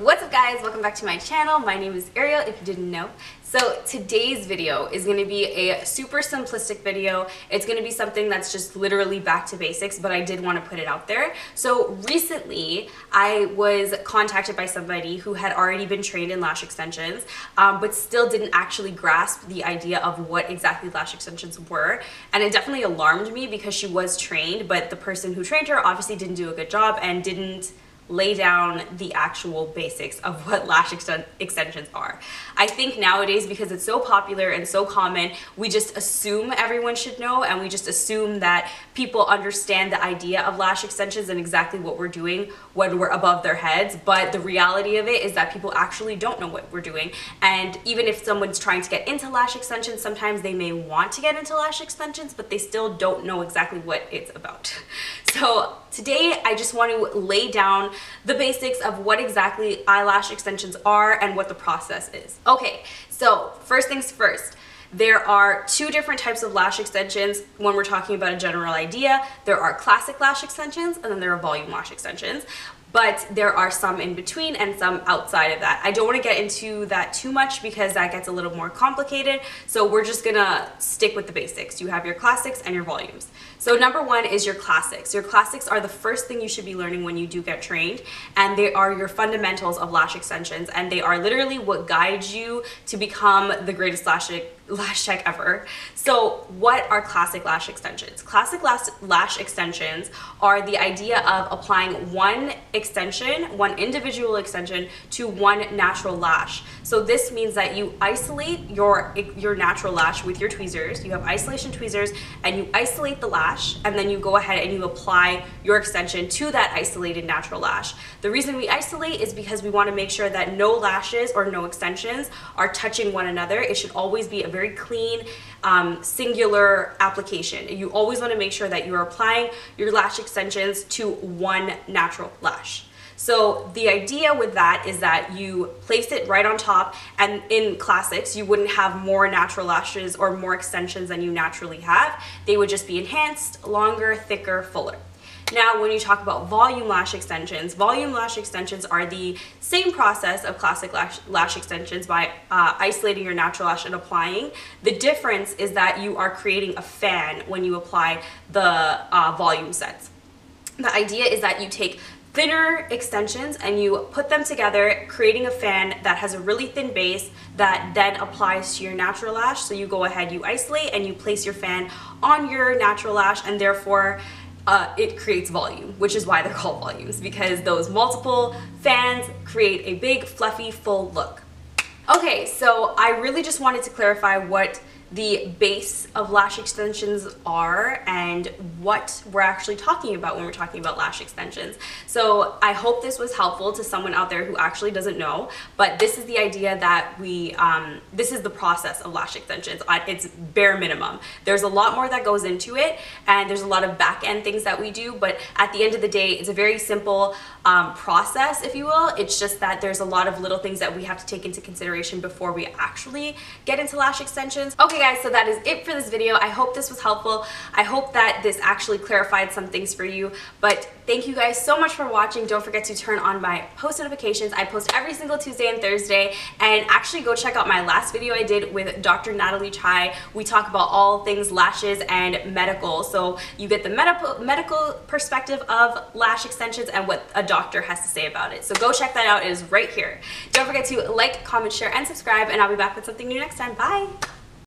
What's up guys, welcome back to my channel. My name is Ariel if you didn't know. So today's video is going to be a super simplistic video. It's going to be something that's just literally back to basics, but I did want to put it out there. So recently I was contacted by somebody who had already been trained in lash extensions, but still didn't actually grasp the idea of what exactly lash extensions were. And it definitely alarmed me because she was trained, but the person who trained her obviously didn't do a good job and didn't lay down the actual basics of what lash extensions are. I think nowadays, because it's so popular and so common, we just assume everyone should know, and we just assume that people understand the idea of lash extensions and exactly what we're doing when we're above their heads. But the reality of it is that people actually don't know what we're doing. And even if someone's trying to get into lash extensions, sometimes they may want to get into lash extensions, but they still don't know exactly what it's about. So today I just want to lay down the basics of what exactly eyelash extensions are and what the process is. Okay, so first things first. There are two different types of lash extensions when we're talking about a general idea. There are classic lash extensions and then there are volume lash extensions. But there are some in between and some outside of that. I don't want to get into that too much because that gets a little more complicated. So we're just gonna stick with the basics. You have your classics and your volumes. So number one is your classics. Your classics are the first thing you should be learning when you do get trained, and they are your fundamentals of lash extensions, and they are literally what guides you to become the greatest lash tech ever. So what are classic lash extensions? Classic lash extensions are the idea of applying one individual extension to one natural lash. So this means that you isolate your natural lash with your tweezers. You have isolation tweezers and you isolate the lash, and then you go ahead and you apply your extension to that isolated natural lash. The reason we isolate is because we want to make sure that no lashes or no extensions are touching one another. It should always be a very clean, singular application. You always want to make sure that you're applying your lash extensions to one natural lash. So the idea with that is that you place it right on top, and in classics you wouldn't have more natural lashes or more extensions than you naturally have. They would just be enhanced, longer, thicker, fuller. Now, when you talk about volume lash extensions are the same process of classic lash extensions by isolating your natural lash and applying. The difference is that you are creating a fan when you apply the volume sets. The idea is that you take thinner extensions and you put them together, creating a fan that has a really thin base that then applies to your natural lash. So you go ahead, you isolate, and you place your fan on your natural lash, and therefore it creates volume, which is why they're called volumes, because those multiple fans create a big, fluffy, full look. Okay, so I really just wanted to clarify what the base of lash extensions are and what we're actually talking about when we're talking about lash extensions. So I hope this was helpful to someone out there who actually doesn't know, but this is the idea that this is the process of lash extensions. It's bare minimum. There's a lot more that goes into it, and there's a lot of back end things that we do, but at the end of the day, it's a very simple process, if you will. It's just that there's a lot of little things that we have to take into consideration before we actually get into lash extensions. Okay guys, so that is it for this video. I hope this was helpful. I hope that this actually clarified some things for you, but thank you guys so much for watching. Don't forget to turn on my post notifications. I post every single Tuesday and Thursday, and actually go check out my last video I did with Dr. Natalie Chai. We talk about all things lashes and medical, so you get the medical perspective of lash extensions and what a doctor has to say about it. So go check that out. It is right here. Don't forget to like, comment, share, and subscribe, and I'll be back with something new next time. Bye!